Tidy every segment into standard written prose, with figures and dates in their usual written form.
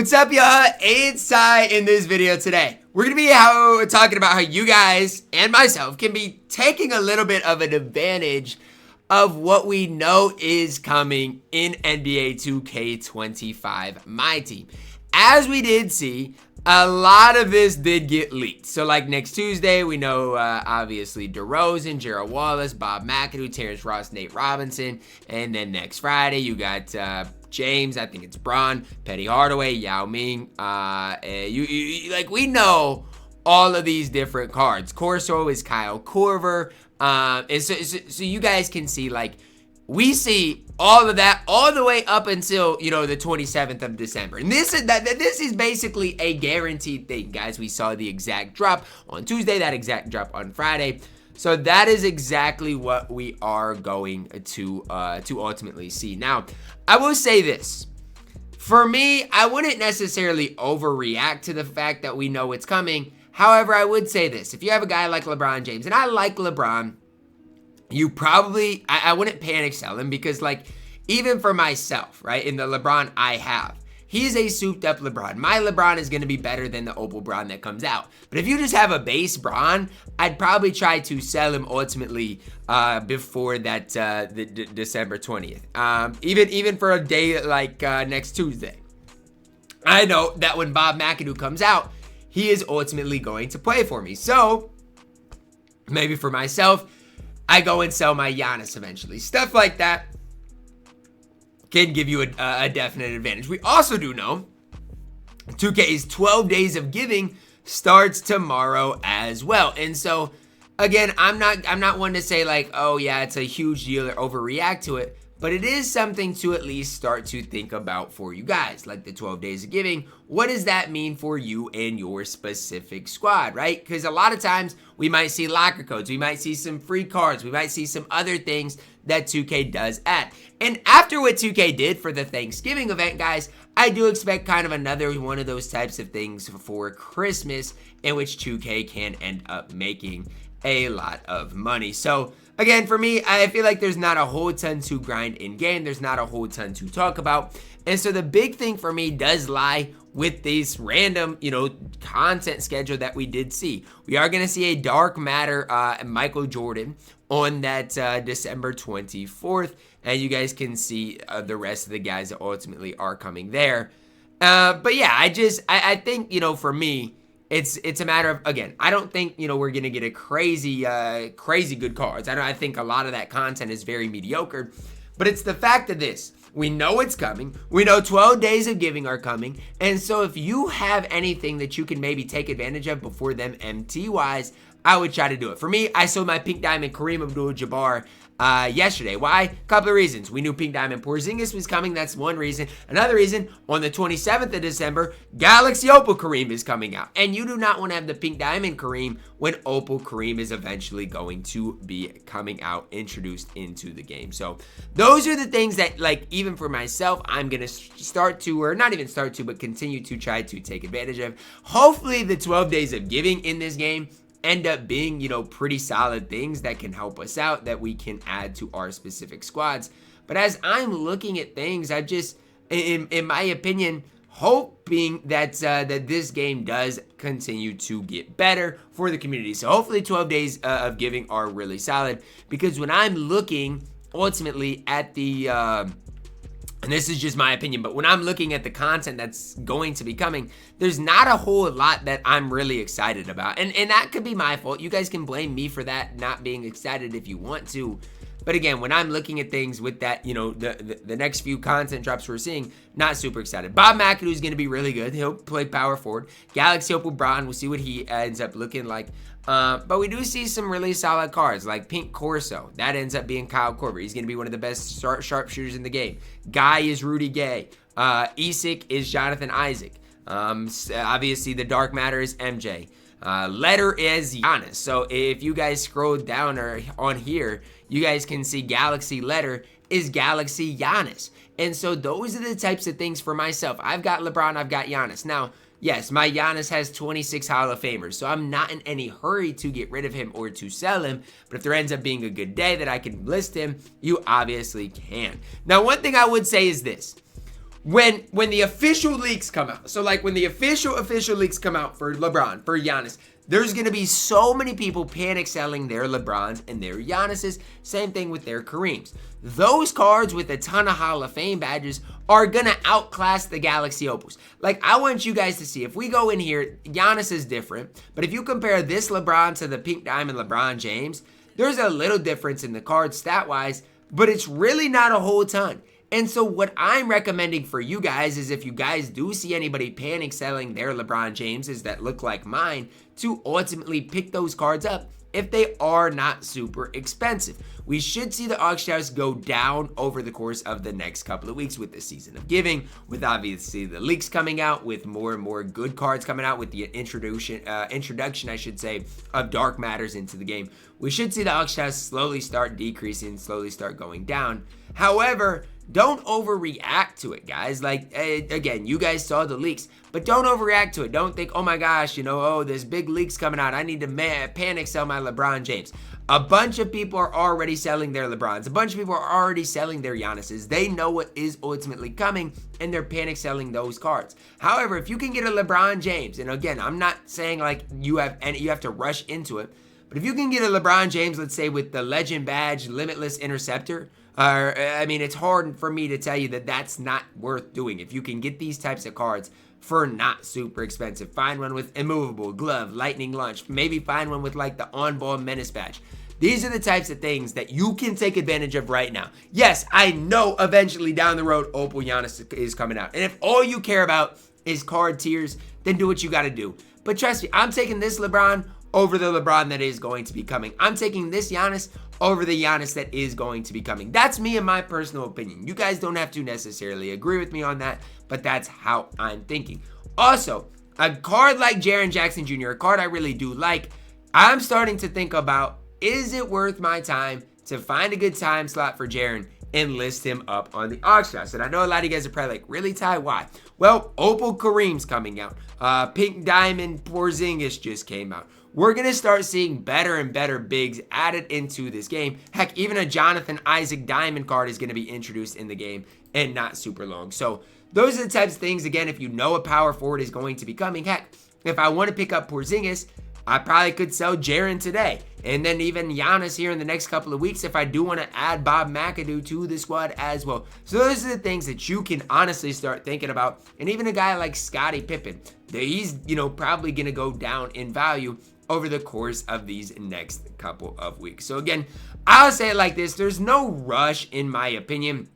What's up, y'all? It's Ty. In this video today, we're going to be talking about how you guys and myself can be taking a little bit of an advantage of what we know is coming in NBA 2K25 MyTEAM. As we did see, a lot of this did get leaked. So like next Tuesday, we know obviously DeRozan, Gerald Wallace, Bob McAdoo, Terrence Ross, Nate Robinson. And then next Friday, you got James, I think it's Braun, Petty Hardaway, Yao Ming. Like we know all of these different cards. Corso is Kyle Korver. And so you guys can see, like, we see all of that all the way up until, you know, the 27th of December. And this is basically a guaranteed thing, guys. We saw the exact drop on Tuesday, that exact drop on Friday. So that is exactly what we are going to ultimately see. Now, I will say this. For me, I wouldn't necessarily overreact to the fact that we know it's coming. However, I would say this. If you have a guy like LeBron James, and I like LeBron, you probably, I wouldn't panic sell him because, like, even for myself, right, in the LeBron I have, he's a souped up LeBron. My LeBron is going to be better than the opal Braun that comes out. But if you just have a base Braun, I'd probably try to sell him ultimately before that the December 20th. Even for a day like next Tuesday. I know that when Bob McAdoo comes out, he is ultimately going to play for me. So maybe for myself, I go and sell my Giannis eventually. Stuff like that can give you a definite advantage. We also do know 2K's 12 Days of Giving starts tomorrow as well. And so, again, I'm not one to say like, oh yeah, it's a huge deal or overreact to it. But it is something to at least start to think about for you guys, like the 12 Days of Giving. What does that mean for you and your specific squad, right? Because a lot of times we might see locker codes, we might see some free cards, we might see some other things that 2K does add. And after what 2K did for the Thanksgiving event, guys, I do expect kind of another one of those types of things for Christmas in which 2K can end up making a lot of money. So again, for me, I feel like there's not a whole ton to grind in game. There's not a whole ton to talk about. And so the big thing for me does lie with this random, you know, content schedule that we did see. We are going to see a Dark Matter Michael Jordan on that December 24th. And you guys can see the rest of the guys that ultimately are coming there. But yeah, I think, you know, for me, it's a matter of, again, I don't think, you know, we're going to get a crazy good cards. I think a lot of that content is very mediocre, but it's the fact of this. We know it's coming. We know 12 Days of Giving are coming. And so if you have anything that you can maybe take advantage of before them MT-wise, I would try to do it. For me, I sold my Pink Diamond Kareem Abdul-Jabbar yesterday. Why? A couple of reasons. We knew Pink Diamond Porzingis was coming. That's one reason. Another reason, on the 27th of December, Galaxy Opal Kareem is coming out. And you do not want to have the Pink Diamond Kareem when Opal Kareem is eventually going to be coming out, introduced into the game. So those are the things that, like, even for myself, I'm going to start to, or not even start to, but continue to try to take advantage of. Hopefully the 12 Days of Giving in this game end up being, you know, pretty solid things that can help us out, that we can add to our specific squads. But as I'm looking at things, I just, in my opinion, hoping that that this game does continue to get better for the community. So hopefully 12 Days of Giving are really solid, because when I'm looking ultimately at the and this is just my opinion, but when I'm looking at the content that's going to be coming, there's not a whole lot that I'm really excited about. And that could be my fault. You guys can blame me for that, not being excited if you want to. But again, when I'm looking at things with that, you know, the next few content drops we're seeing, not super excited. Bob McAdoo is going to be really good. He'll play power forward. Galaxy Opal Braun, we'll see what he ends up looking like. But we do see some really solid cards, like Pink Corso. That ends up being Kyle Korver. He's going to be one of the best sharpshooters in the game. Guy is Rudy Gay. Isak is Jonathan Isaac. Obviously, the Dark Matter is MJ. Letter is Giannis. So if you guys scroll down or on here, you guys can see Galaxy Letter is Galaxy Giannis. And so those are the types of things for myself. I've got LeBron, I've got Giannis. Now, yes, my Giannis has 26 Hall of Famers, so I'm not in any hurry to get rid of him or to sell him. But if there ends up being a good day that I can list him, you obviously can. Now, one thing I would say is this. when the official leaks come out, so like when the official leaks come out for LeBron, for Giannis, there's going to be so many people panic selling their LeBrons and their Giannis's. Same thing with their Kareems. Those cards with a ton of Hall of Fame badges are going to outclass the Galaxy Opals. Like, I want you guys to see, if we go in here, Giannis is different. But if you compare this LeBron to the Pink Diamond LeBron James, there's a little difference in the card stat-wise, but it's really not a whole ton. And so what I'm recommending for you guys is, if you guys do see anybody panic selling their LeBron Jameses that look like mine, to ultimately pick those cards up if they are not super expensive. We should see the auction house go down over the course of the next couple of weeks with the season of giving, with obviously the leaks coming out, with more and more good cards coming out, with the introduction, I should say, of dark matters into the game. We should see the auction house slowly start decreasing, slowly start going down. However, don't overreact to it, guys. Like, again, you guys saw the leaks, but don't overreact to it. Don't think, oh my gosh, you know, oh, there's big leaks coming out, I need to panic sell my LeBron James. A bunch of people are already selling their LeBrons. A bunch of people are already selling their Giannis's. They know what is ultimately coming, and they're panic selling those cards. However, if you can get a LeBron James, and again, I'm not saying like you have to rush into it, but if you can get a LeBron James, let's say with the Legend Badge, Limitless Interceptor, I mean, it's hard for me to tell you that that's not worth doing. If you can get these types of cards for not super expensive, find one with Immovable, Glove, Lightning Launch, maybe find one with like the On-Ball Menace Badge. These are the types of things that you can take advantage of right now. Yes, I know eventually down the road, Opal Giannis is coming out. And if all you care about is card tiers, then do what you got to do. But trust me, I'm taking this LeBron over the LeBron that is going to be coming. I'm taking this Giannis over the Giannis that is going to be coming. That's me and my personal opinion. You guys don't have to necessarily agree with me on that, but that's how I'm thinking. Also, a card like Jaren Jackson Jr., a card I really do like, I'm starting to think about, is it worth my time to find a good time slot for Jaren and list him up on the auction house? And I know a lot of you guys are probably like, really, Ty, why? Well, Opal Kareem's coming out. Pink Diamond Porzingis just came out. We're going to start seeing better and better bigs added into this game. Heck, even a Jonathan Isaac Diamond card is going to be introduced in the game, and not super long. So those are the types of things, again, if you know a power forward is going to be coming. Heck, if I want to pick up Porzingis, I probably could sell Jaren today. And then even Giannis here in the next couple of weeks if I do want to add Bob McAdoo to the squad as well. So those are the things that you can honestly start thinking about. And even a guy like Scottie Pippen, he's, probably going to go down in value over the course of these next couple of weeks. So again, I'll say it like this. There's no rush, in my opinion,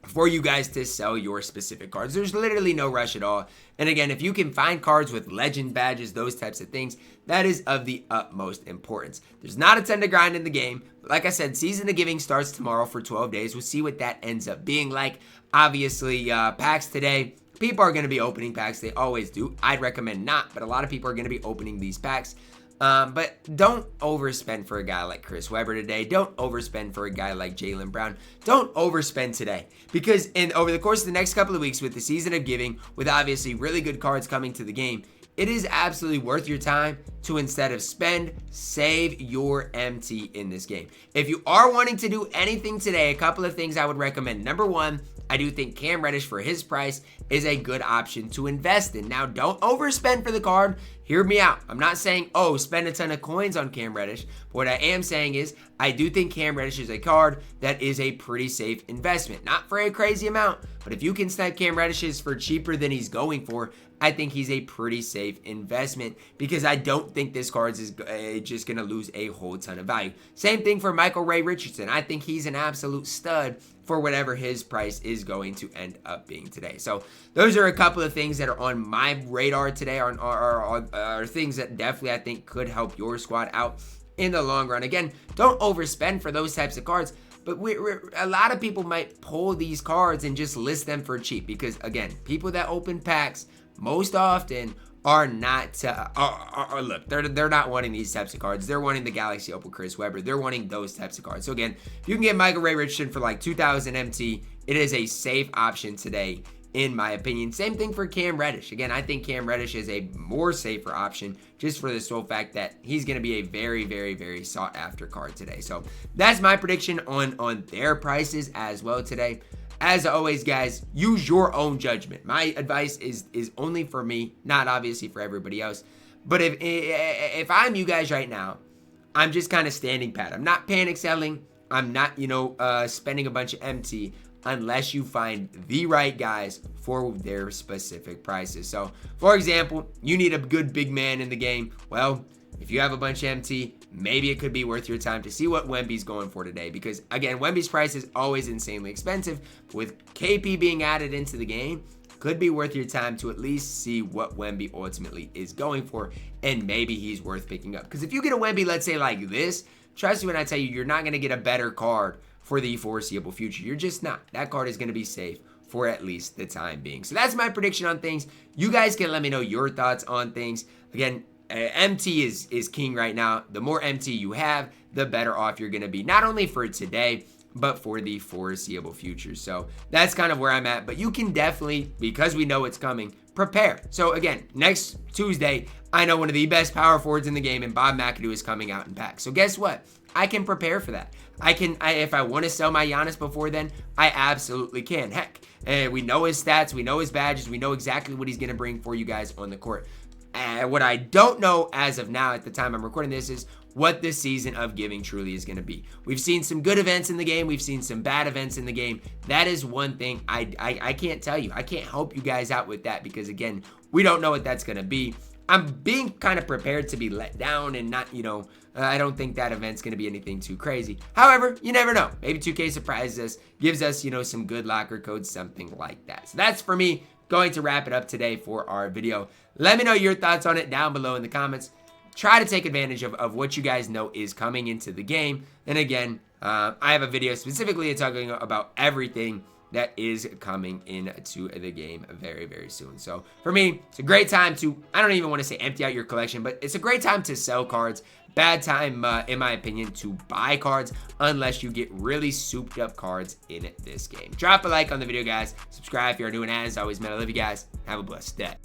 for you guys to sell your specific cards. There's literally no rush at all. And again, if you can find cards with legend badges, those types of things, that is of the utmost importance. There's not a ton to grind in the game. Like I said, Season of Giving starts tomorrow for 12 days. We'll see what that ends up being like. Obviously, packs today. People are going to be opening packs. They always do. I'd recommend not, but a lot of people are going to be opening these packs. But don't overspend for a guy like Chris Webber today. Don't overspend for a guy like Jaylen Brown. Don't overspend today. Because over the course of the next couple of weeks with the Season of Giving, with obviously really good cards coming to the game, it is absolutely worth your time to, instead of spend, save your MT in this game. If you are wanting to do anything today, a couple of things I would recommend. Number one, I do think Cam Reddish for his price is a good option to invest in. Now, don't overspend for the card. Hear me out. I'm not saying, oh, spend a ton of coins on Cam Reddish. But what I am saying is, I do think Cam Reddish is a card that is a pretty safe investment. Not for a crazy amount, but if you can snipe Cam Reddish's for cheaper than he's going for, I think he's a pretty safe investment because I don't think this card is just going to lose a whole ton of value. Same thing for Michael Ray Richardson. I think he's an absolute stud for whatever his price is going to end up being today. So those are a couple of things that are on my radar today, are things that definitely I think could help your squad out in the long run. Again, don't overspend for those types of cards. But a lot of people might pull these cards and just list them for cheap because, again, people that open packs most often are not, look, they're not wanting these types of cards. They're wanting the Galaxy Opal Chris Webber. They're wanting those types of cards. So again, if you can get Michael Ray Richardson for like 2,000 MT, it is a safe option today, in my opinion. Same thing for Cam Reddish. Again, I think Cam Reddish is a more safer option just for the sole fact that he's going to be a very, very, very sought after card today. So that's my prediction on their prices as well today. as always, guys, use your own judgment. My advice is only for me, not obviously for everybody else. But if I'm you guys right now, I'm just kind of standing pat. I'm not panic selling. I'm not, spending a bunch of MT unless you find the right guys for their specific prices. So, for example, you need a good big man in the game. Well, if you have a bunch of MT, maybe it could be worth your time to see what Wemby's going for today. Because, again, Wemby's price is always insanely expensive. With KP being added into the game, could be worth your time to at least see what Wemby ultimately is going for, and maybe he's worth picking up. Because if you get a Wemby, let's say like this, trust me when I tell you, you're not going to get a better card for the foreseeable future. You're just not. That card is going to be safe for at least the time being. So that's my prediction on things. You guys can let me know your thoughts on things. Again, MT is king right now. The more MT you have, the better off you're going to be, not only for today, but for the foreseeable future. So that's kind of where I'm at. But you can definitely, because we know it's coming, prepare. So again, next Tuesday, I know one of the best power forwards in the game, and Bob McAdoo is coming out in packs. So guess what? I can prepare for that. If I want to sell my Giannis before then, I absolutely can. Heck, we know his stats, we know his badges, we know exactly what he's going to bring for you guys on the court. What I don't know as of now, at the time I'm recording this, is what this season of giving truly is going to be. We've seen some good events in the game. We've seen some bad events in the game. That is one thing I can't tell you. I can't help you guys out with that because, again, we don't know what that's going to be. I'm being kind of prepared to be let down and not, I don't think that event's going to be anything too crazy. However, you never know. Maybe 2K surprises us, gives us, some good locker codes, something like that. So that's, for me, going to wrap it up today for our video. Let me know your thoughts on it down below in the comments. Try to take advantage of what you guys know is coming into the game. And again, I have a video specifically talking about everything that is coming into the game very, very soon. So for me, it's a great time to, I don't even want to say empty out your collection, but it's a great time to sell cards. Bad time, in my opinion, to buy cards unless you get really souped up cards in this game. Drop a like on the video, guys. Subscribe if you're new, and as always, man, I love you guys. Have a blessed day.